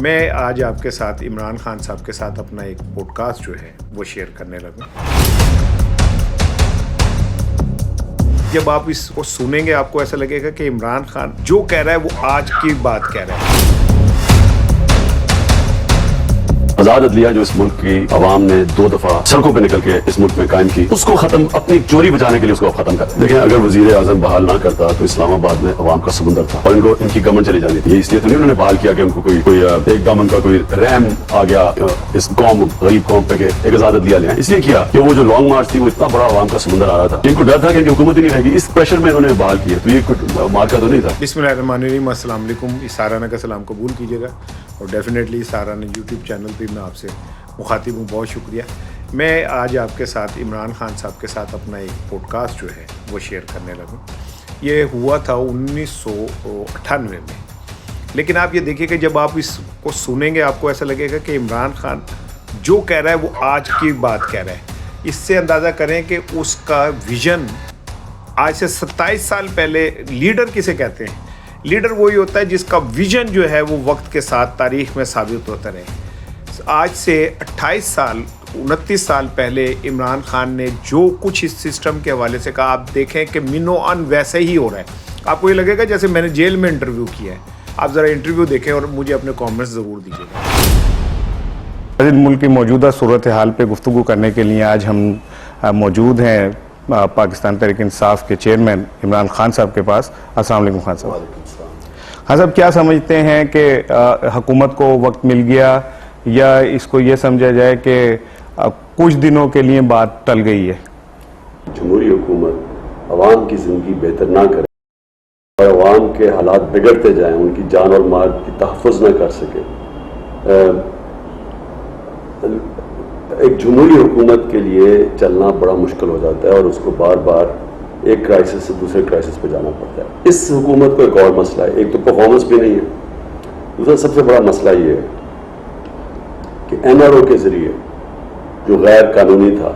میں آج آپ کے ساتھ عمران خان صاحب کے ساتھ اپنا ایک پوڈ کاسٹ جو ہے وہ شیئر کرنے لگوں. جب آپ اس کو سنیں گے آپ کو ایسا لگے گا کہ عمران خان جو کہہ رہا ہے وہ آج کی بات کہہ رہا ہے. آزاد عدلیہ جو اس ملک کی عوام نے 2 دفعہ سڑکوں پہ نکل کے اس ملک میں قائم کی، اس کو ختم اپنی چوری بچانے کے لیے اس کو ختم کر. دیکھیں، اگر وزیر اعظم بحال نہ کرتا تو اسلام آباد میں عوام کا سمندر تھا اور ان کی گورنمنٹ چلی جانی تھی. یہ اس لیے تو نہیں انہوں نے بحال کیا کہ ان کو کوئی ایک دم ان کا کوئی رحم آ گیا اس قوم غریب قوم پہ کہ ایک آزاد عدلیہ لے آئیں. اس لیے کیا کہ وہ جو لانگ مارچ تھی وہ اتنا بڑا عوام کا سمندر آ رہا تھا، ان کو ڈر تھا کہ ان کی حکومت ہی نہیں رہے گی. اس پریشر میں انہوں نے بحال کیا، تو یہ کوئی مارکا تو نہیں تھا. بسم اللہ الرحمن الرحیم. السلام علیکم. سارانہ کا سلام قبول کیجیے گا اور ڈیفینیٹلی سارانہ یوٹیوب چینل پہ میں آپ سے مخاطب ہوں. بہت شکریہ. میں آج آپ کے ساتھ عمران خان صاحب کے ساتھ اپنا ایک پوڈ کاسٹ جو ہے وہ شیئر کرنے لگوں. یہ ہوا تھا 1998 میں. لیکن آپ یہ دیکھیے کہ جب آپ اس کو سنیں گے آپ کو ایسا لگے گا کہ عمران خان جو کہہ رہا ہے وہ آج کی بات کہہ رہا ہے. اس سے اندازہ کریں کہ اس کا ویژن آج سے 27 سال پہلے. لیڈر کسے کہتے ہیں؟ لیڈر وہی ہوتا ہے جس کا ویژن جو ہے وہ وقت کے ساتھ تاریخ میں ثابت ہوتا رہے. آج سے 29 سال پہلے عمران خان نے جو کچھ اس سسٹم کے حوالے سے کہا، آپ دیکھیں کہ منو ان ویسے ہی ہو رہا ہے. آپ کو یہ لگے گا جیسے میں نے جیل میں انٹرویو کیا ہے. آپ ذرا انٹرویو دیکھیں اور مجھے اپنے کامنٹس ضرور دیجیے گا. ملک کی موجودہ صورتحال پہ گفتگو کرنے کے لیے آج ہم موجود ہیں پاکستان تحریک انصاف کے چیئرمین عمران خان صاحب کے پاس. السلام علیکم خان صاحب. خان صاحب، کیا سمجھتے ہیں کہ حکومت کو وقت مل گیا یا اس کو یہ سمجھا جائے کہ کچھ دنوں کے لیے بات ٹل گئی ہے؟ جمہوری حکومت عوام کی زندگی بہتر نہ کرے اور عوام کے حالات بگڑتے جائیں، ان کی جان اور مال کی تحفظ نہ کر سکے. ایک جمہوری حکومت کے لیے چلنا بڑا مشکل ہو جاتا ہے اور اس کو بار بار ایک کرائسس سے دوسرے کرائسس پہ جانا پڑتا ہے. اس حکومت کو ایک اور مسئلہ ہے. ایک تو پرفارمنس بھی نہیں ہے، دوسرا سب سے بڑا مسئلہ یہ ہے کہ NRO کے ذریعے جو غیر قانونی تھا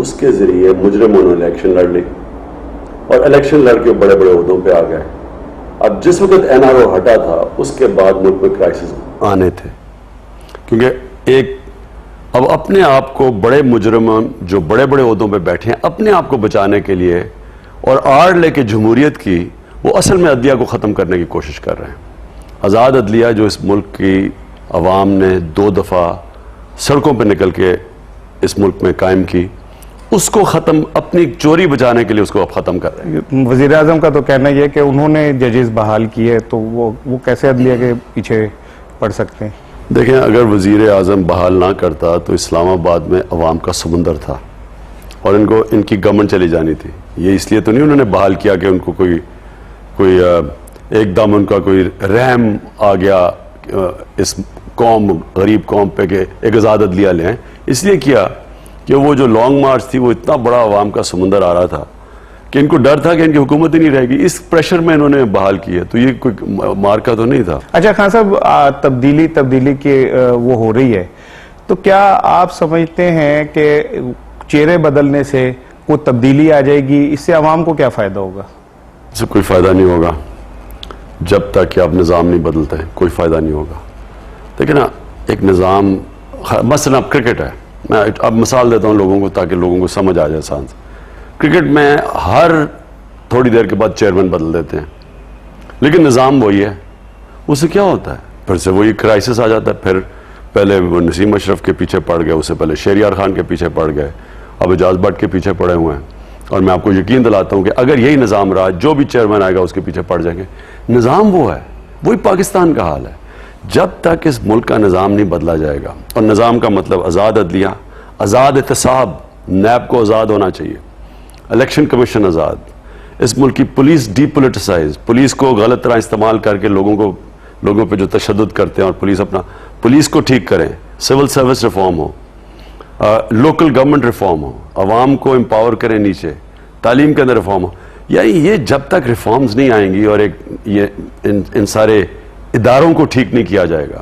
اس کے ذریعے مجرموں نے الیکشن لڑ لی اور الیکشن لڑ کے بڑے بڑے عہدوں پہ آ گئے. اب جس وقت NRO ہٹا تھا اس کے بعد ملک میں کرائسس آنے تھے، کیونکہ اب اپنے آپ کو بڑے مجرم جو بڑے بڑے عہدوں پہ بیٹھے ہیں اپنے آپ کو بچانے کے لیے اور آڑ لے کے جمہوریت کی، وہ اصل میں عدلیہ کو ختم کرنے کی کوشش کر رہے ہیں. آزاد عدلیہ جو اس ملک کی عوام نے 2 دفعہ سڑکوں پہ نکل کے اس ملک میں قائم کی، اس کو ختم اپنی چوری بچانے کے لیے اس کو اب ختم کر رہے ہیں. وزیر اعظم کا تو کہنا یہ ہے کہ انہوں نے ججز بحال کیے، تو وہ کیسے عدلیہ کے پیچھے پڑ سکتے ہیں؟ دیکھیں، اگر وزیر اعظم بحال نہ کرتا تو اسلام آباد میں عوام کا سمندر تھا اور ان کی گورنمنٹ چلی جانی تھی. یہ اس لیے تو نہیں انہوں نے بحال کیا کہ ان کو کوئی ایک دم ان کا کوئی رحم آ گیا اس قوم غریب قوم پہ کہ ایک آزاد عدلیہ لے آئیں. اس لیے کیا کہ وہ جو لانگ مارچ تھی وہ اتنا بڑا عوام کا سمندر آ رہا تھا کہ ان کو ڈر تھا کہ ان کی حکومت ہی نہیں رہے گی. اس پریشر میں انہوں نے بحال کی ہے، تو یہ کوئی مارکا تو نہیں تھا. اچھا خان صاحب، تبدیلی کی وہ ہو رہی ہے، تو کیا آپ سمجھتے ہیں کہ چہرے بدلنے سے کوئی تبدیلی آ جائے گی؟ اس سے عوام کو کیا فائدہ ہوگا؟ اس سے کوئی فائدہ نہیں ہوگا جب تک کہ آپ نظام نہیں بدلتے ہیں. کوئی فائدہ نہیں ہوگا. دیکھیں نا، ایک نظام مثلا اب کرکٹ ہے، میں اب مثال دیتا ہوں لوگوں کو تاکہ لوگوں کو سمجھ آ جائے آسان سے. کرکٹ میں ہر تھوڑی دیر کے بعد چیئرمین بدل دیتے ہیں، لیکن نظام وہی ہے. اس سے کیا ہوتا ہے؟ پھر سے وہی کرائسس آ جاتا ہے. پھر پہلے وہ نسیم اشرف کے پیچھے پڑ گئے، اس سے پہلے شہریار خان کے پیچھے پڑ گئے، اب اعجاز بٹ کے پیچھے پڑے ہوئے ہیں. اور میں آپ کو یقین دلاتا ہوں کہ اگر یہی نظام رہا، جو بھی چیئرمین آئے گا اس کے پیچھے پڑ جائیں گے. نظام وہ ہے، وہی پاکستان کا حال ہے. جب تک اس ملک کا نظام نہیں بدلا جائے گا، اور نظام کا مطلب آزاد عدلیہ، آزاد احتساب، نیب کو آزاد ہونا چاہیے، الیکشن کمیشن آزاد، اس ملک کی پولیس ڈی پولیٹیسائز، پولیس کو غلط طرح استعمال کر کے لوگوں پہ جو تشدد کرتے ہیں، اور پولیس کو ٹھیک کریں، سول سروس ریفارم ہو، لوکل گورنمنٹ ریفارم ہو، عوام کو امپاور کریں نیچے، تعلیم کے اندر ریفارم ہو. یعنی یہ جب تک ریفارمز نہیں آئیں گی اور ان سارے اداروں کو ٹھیک نہیں کیا جائے گا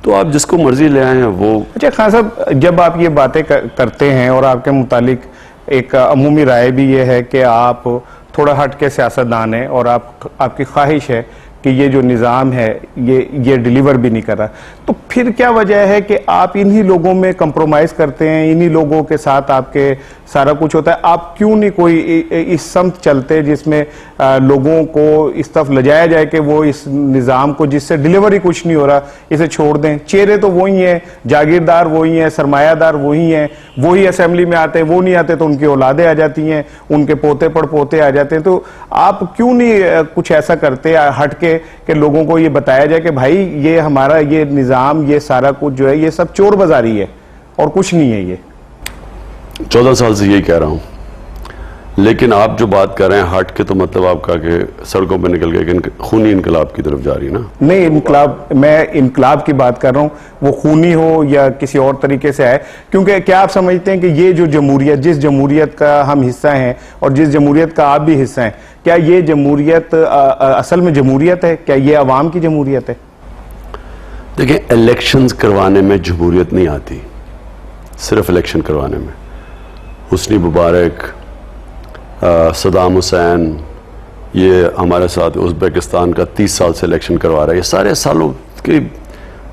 تو آپ جس کو مرضی لے آئیں وہ. اچھا خان صاحب، جب آپ یہ باتیں کرتے ہیں اور آپ کے متعلق ایک عمومی رائے بھی یہ ہے کہ آپ تھوڑا ہٹ کے سیاستدان ہیں اور آپ کی خواہش ہے کہ یہ جو نظام ہے یہ ڈیلیور بھی نہیں کر رہا. تو پھر کیا وجہ ہے کہ آپ انہی لوگوں میں کمپرومائز کرتے ہیں, انہی لوگوں کے ساتھ آپ کے سارا کچھ ہوتا ہے؟ آپ کیوں نہیں کوئی اس سمت چلتے جس میں لوگوں کو اس طرف لجایا جائے کہ وہ اس نظام کو جس سے ڈیلیوری کچھ نہیں ہو رہا اسے چھوڑ دیں؟ چہرے تو وہی ہیں, جاگیردار وہی ہیں, سرمایہ دار وہی ہیں, وہی اسمبلی میں آتے ہیں, وہ نہیں آتے تو ان کی اولادیں آ جاتی ہیں, ان کے پوتے پڑ پوتے آ جاتے ہیں. تو آپ کیوں نہیں کچھ ایسا کرتے ہٹ کے کہ لوگوں کو یہ بتایا جائے کہ بھائی یہ ہمارا یہ نظام, یہ سارا کچھ جو ہے یہ سب چور بازاری ہے اور کچھ نہیں ہے؟ یہ 14 سال سے یہی کہہ رہا ہوں, لیکن آپ جو بات کر رہے ہیں ہٹ کے, تو مطلب آپ کا کہ سڑکوں پہ نکل گئے کہ خونی انقلاب کی طرف جا رہی ہے نا؟ نہیں, انقلاب, میں انقلاب کی بات کر رہا ہوں, وہ خونی ہو یا کسی اور طریقے سے ہے. کیونکہ کیا آپ سمجھتے ہیں کہ یہ جو جمہوریت, جس جمہوریت کا ہم حصہ ہیں اور جس جمہوریت کا آپ بھی حصہ ہیں, کیا یہ جمہوریت اصل میں جمہوریت ہے؟ کیا یہ عوام کی جمہوریت ہے؟ دیکھیں, الیکشنز کروانے میں جمہوریت نہیں آتی, صرف الیکشن کروانے میں. حسنی مبارک, صدام حسین, یہ ہمارے ساتھ ازبیکستان کا 30 سال سے الیکشن کروا رہا ہے, یہ سارے سالوں کے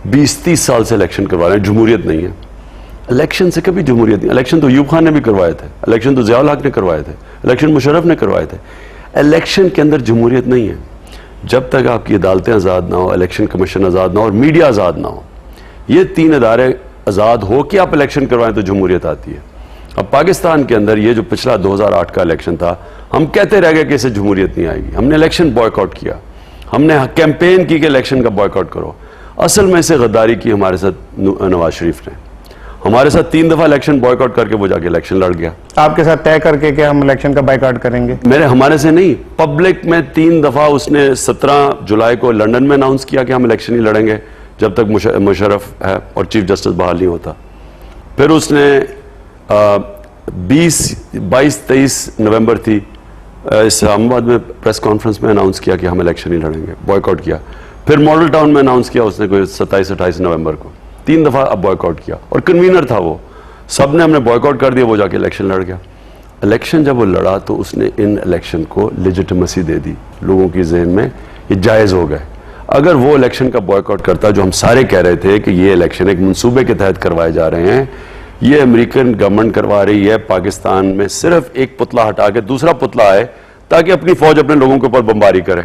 20-30 سال سے الیکشن کروا رہے ہیں. جمہوریت نہیں ہے. الیکشن سے کبھی جمہوریت نہیں. الیکشن تو ایوب خان نے بھی کروائے تھے, الیکشن تو ضیاء الحق نے کروائے تھے, الیکشن مشرف نے کروائے تھے. الیکشن کے اندر جمہوریت نہیں ہے. جب تک آپ کی عدالتیں آزاد نہ ہو, الیکشن کمیشن آزاد نہ ہو اور میڈیا آزاد نہ ہو, یہ 3 ادارے آزاد ہو کے آپ الیکشن کروائیں تو جمہوریت آتی ہے. اب پاکستان کے اندر یہ جو پچھلا 2008 کا الیکشن تھا, ہم کہتے رہ گئے کہ اسے جمہوریت نہیں آئے گی. ہم نے الیکشن بوائے آؤٹ کیا, ہم نے کیمپین کی کہ الیکشن کا بوائے آؤٹ کرو. اصل میں اسے غداری کی ہمارے ساتھ نواز شریف نے. ہمارے ساتھ 3 دفعہ الیکشن بوائے آؤٹ کر کے وہ جا کے الیکشن لڑ گیا. آپ کے ساتھ طے کر کے کہ ہم الیکشن کا بائیکاٹ کریں گے؟ ہمارے سے نہیں, پبلک میں 3 دفعہ اس نے 17 جولائی کو لنڈن میں اناؤنس کیا کہ ہم الیکشن ہی لڑیں گے جب تک مشرف ہے اور چیف جسٹس بحال نہیں ہوتا. پھر اس نے 22-23 نومبر تھی, اسلام آباد میں پریس کانفرنس میں اناؤنس کیا کہ ہم الیکشن ہی لڑیں گے, بوائے آؤٹ کیا. پھر ماڈل ٹاؤن میں اناؤنس کیا اس نے کوئی 27-28 نومبر کو. 3 دفعہ اب بوائے آؤٹ کیا, اور کنوینر تھا وہ, سب نے ہم نے بوائے آؤٹ کر دیا, وہ جا کے الیکشن لڑ گیا. الیکشن جب وہ لڑا تو اس نے ان الیکشن کو لیجٹیمیسی دے دی, لوگوں کی ذہن میں یہ جائز ہو گئے. اگر وہ الیکشن کا بوائے آؤٹ کرتا, جو ہم سارے کہہ رہے تھے کہ یہ الیکشن ایک منصوبے کے تحت کروائے جا رہے ہیں, یہ امریکن گورنمنٹ کروا رہی ہے, پاکستان میں صرف ایک پتلا ہٹا کے دوسرا پتلا آئے تاکہ اپنی فوج اپنے لوگوں کے اوپر بمباری کرے.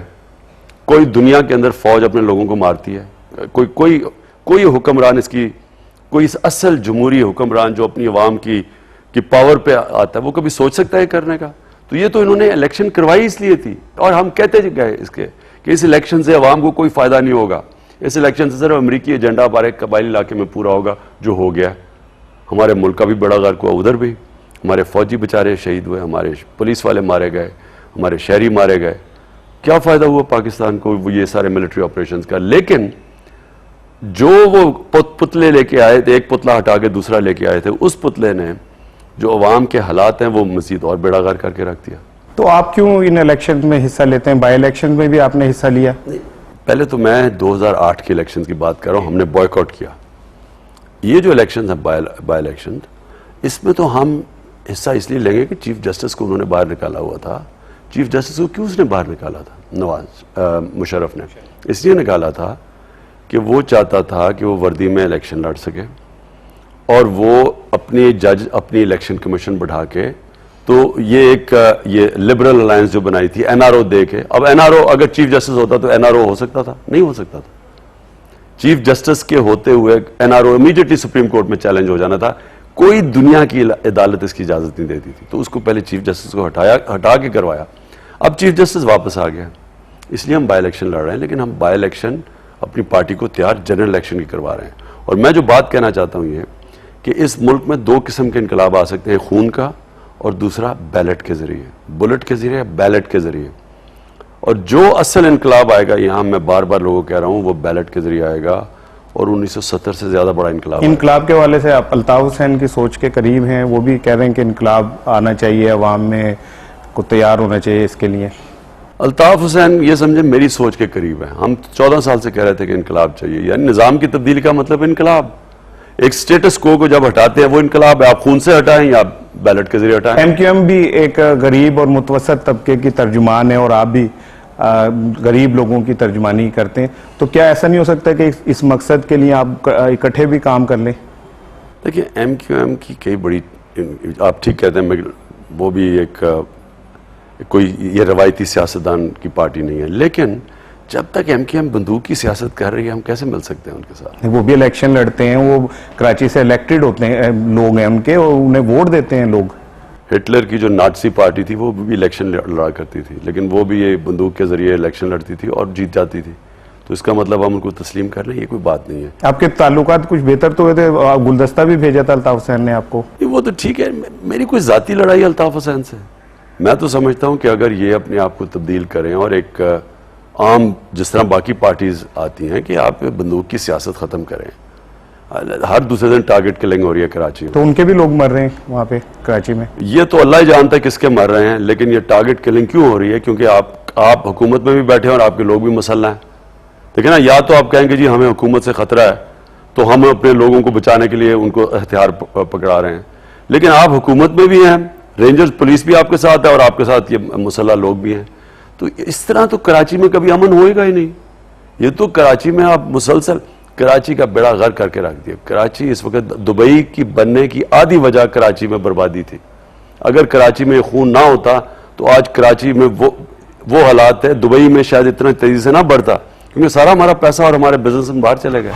کوئی دنیا کے اندر فوج اپنے لوگوں کو مارتی ہے؟ کوئی حکمران, اس کی کوئی اصل جمہوری حکمران جو اپنی عوام کی پاور پہ آتا ہے, وہ کبھی سوچ سکتا ہے کرنے کا؟ تو یہ تو انہوں نے الیکشن کروائی اس لیے تھی, اور ہم کہتے گئے اس کے کہ اس الیکشن سے عوام کو کوئی فائدہ نہیں ہوگا, اس الیکشن سے صرف امریکی ایجنڈا ہمارے قبائلی علاقے میں پورا ہوگا, جو ہو گیا. ہمارے ملک کا بھی بڑا غرق ہوا, ادھر بھی ہمارے فوجی بیچارے شہید ہوئے, ہمارے پولیس والے مارے گئے, ہمارے شہری مارے گئے. کیا فائدہ ہوا پاکستان کو یہ سارے ملٹری آپریشنز کا؟ لیکن جو وہ پتلے لے کے آئے تھے, ایک پتلا ہٹا کے دوسرا لے کے آئے تھے, اس پتلے نے جو عوام کے حالات ہیں وہ مزید اور بیڑا غرق کر کے رکھ دیا. تو آپ کیوں ان الیکشن میں حصہ لیتے ہیں؟ بائی الیکشن میں بھی آپ نے حصہ لیا. پہلے تو میں 2008 کے الیکشنز کی بات کر رہا ہوں, ہم نے بوائے آؤٹ کیا. یہ جو الیکشنز ہیں بائی الیکشن, اس میں تو ہم حصہ اس لیے لیں گے کہ چیف جسٹس کو انہوں نے باہر نکالا ہوا تھا. چیف جسٹس کو کیوں اس نے باہر نکالا تھا؟ نواز مشرف نے اس لیے نکالا تھا کہ وہ چاہتا تھا کہ وہ وردی میں الیکشن لڑ سکے, اور وہ اپنی جج اپنی الیکشن کمیشن بڑھا کے, تو یہ لبرل الائنس جو بنائی تھی این آر او دے کے. اب این آر او اگر چیف جسٹس ہوتا تو این آر او ہو سکتا تھا؟ نہیں ہو سکتا تھا. چیف جسٹس کے ہوتے ہوئے N R O immediately supreme court میں چیلنج ہو جانا تھا. کوئی دنیا کی عدالت اس کی اجازت نہیں دیتی تھی, تو اس کو پہلے چیف جسٹس کو ہٹا کے کروایا. اب چیف جسٹس واپس آ گیا, اس لیے ہم بائی الیکشن لڑ رہے ہیں. لیکن ہم بائی الیکشن اپنی پارٹی کو تیار جنرل الیکشن کی کروا رہے ہیں. اور میں جو بات کہنا چاہتا ہوں یہ کہ اس ملک میں 2 قسم کے انقلاب آ سکتے ہیں, خون کا اور دوسرا بیلٹ کے ذریعے, بلٹ کے ذریعے, بیلٹ کے ذریعے. اور جو اصل انقلاب آئے گا, یہاں میں بار بار لوگوں کو کہہ رہا ہوں, وہ بیلٹ کے ذریعے آئے گا, اور 1970 سے زیادہ بڑا انقلاب کے حوالے سے آپ الطاف حسین کی سوچ کے قریب ہیں, وہ بھی کہہ رہے ہیں کہ انقلاب آنا چاہیے, عوام میں کو تیار ہونا چاہیے اس کے لیے. الطاف حسین یہ سمجھے میری سوچ کے قریب ہے. ہم 14 سال سے کہہ رہے تھے کہ انقلاب چاہیے, یعنی نظام کی تبدیلی کا مطلب انقلاب. ایک سٹیٹس کو جب ہٹاتے ہیں وہ انقلاب ہے. آپ خون سے ہٹائیں یا بیلٹ کے ذریعے ہٹائیں. ایم کیو ایم بھی ایک غریب اور متوسط طبقے کی ترجمان ہے, اور آپ بھی غریب لوگوں کی ترجمانی کرتے ہیں. تو کیا ایسا نہیں ہو سکتا کہ اس مقصد کے لیے آپ اکٹھے بھی کام کر لیں؟ دیکھیں ایم کیو ایم کی کئی بڑی، آپ ٹھیک کہتے ہیں، وہ بھی ایک کوئی یہ روایتی سیاستدان کی پارٹی نہیں ہے، لیکن جب تک ایم کیو ایم بندوق کی سیاست کر رہی ہے ہم کیسے مل سکتے ہیں ان کے ساتھ؟ وہ بھی الیکشن لڑتے ہیں، وہ کراچی سے الیکٹڈ ہوتے ہیں لوگ ہیں ان کے، اور انہیں ووٹ دیتے ہیں لوگ. ہٹلر کی جو نازی پارٹی تھی وہ بھی الیکشن لڑا کرتی تھی، لیکن وہ بھی یہ بندوق کے ذریعے الیکشن لڑتی تھی اور جیت جاتی تھی. تو اس کا مطلب ہم ان کو تسلیم کر لیں، یہ کوئی بات نہیں ہے. آپ کے تعلقات کچھ بہتر تو ہوئے تھے، گلدستہ بھی بھیجا تھا الطاف حسین نے آپ کو. وہ تو ٹھیک ہے، میری کوئی ذاتی لڑائی الطاف حسین سے. میں تو سمجھتا ہوں کہ اگر یہ اپنے آپ کو تبدیل کریں اور ایک عام جس طرح باقی پارٹیز آتی ہیں کہ آپ بندوق کی سیاست ختم کریں. ہر دوسرے دن ٹارگٹ کلنگ ہو رہی ہے کراچی میں، تو ان کے بھی لوگ مر رہے ہیں وہاں پہ کراچی میں. یہ تو اللہ ہی جانتا ہے کس کے مر رہے ہیں، لیکن یہ ٹارگٹ کلنگ کیوں ہو رہی ہے؟ کیونکہ آپ حکومت میں بھی بیٹھے ہیں اور آپ کے لوگ بھی مسلح ہیں. دیکھیں نا، یا تو آپ کہیں گے جی ہمیں حکومت سے خطرہ ہے تو ہم اپنے لوگوں کو بچانے کے لیے ان کو ہتھیار پکڑا رہے ہیں، لیکن آپ حکومت میں بھی ہیں، رینجرز پولیس بھی آپ کے ساتھ ہے اور آپ کے ساتھ یہ مسلح لوگ بھی ہیں. تو اس طرح تو کراچی میں کبھی امن ہوئے گا ہی نہیں. یہ تو کراچی میں آپ مسلسل کراچی کا بیڑا غرق کر کے رکھ دیا. کراچی اس وقت دبئی کی بننے کی آدھی وجہ کراچی میں بربادی تھی. اگر کراچی میں خون نہ ہوتا تو آج کراچی میں وہ حالات ہے. دبئی میں شاید اتنا تیزی سے نہ بڑھتا کیونکہ سارا ہمارا پیسہ اور ہمارے بزنس باہر چلے گئے.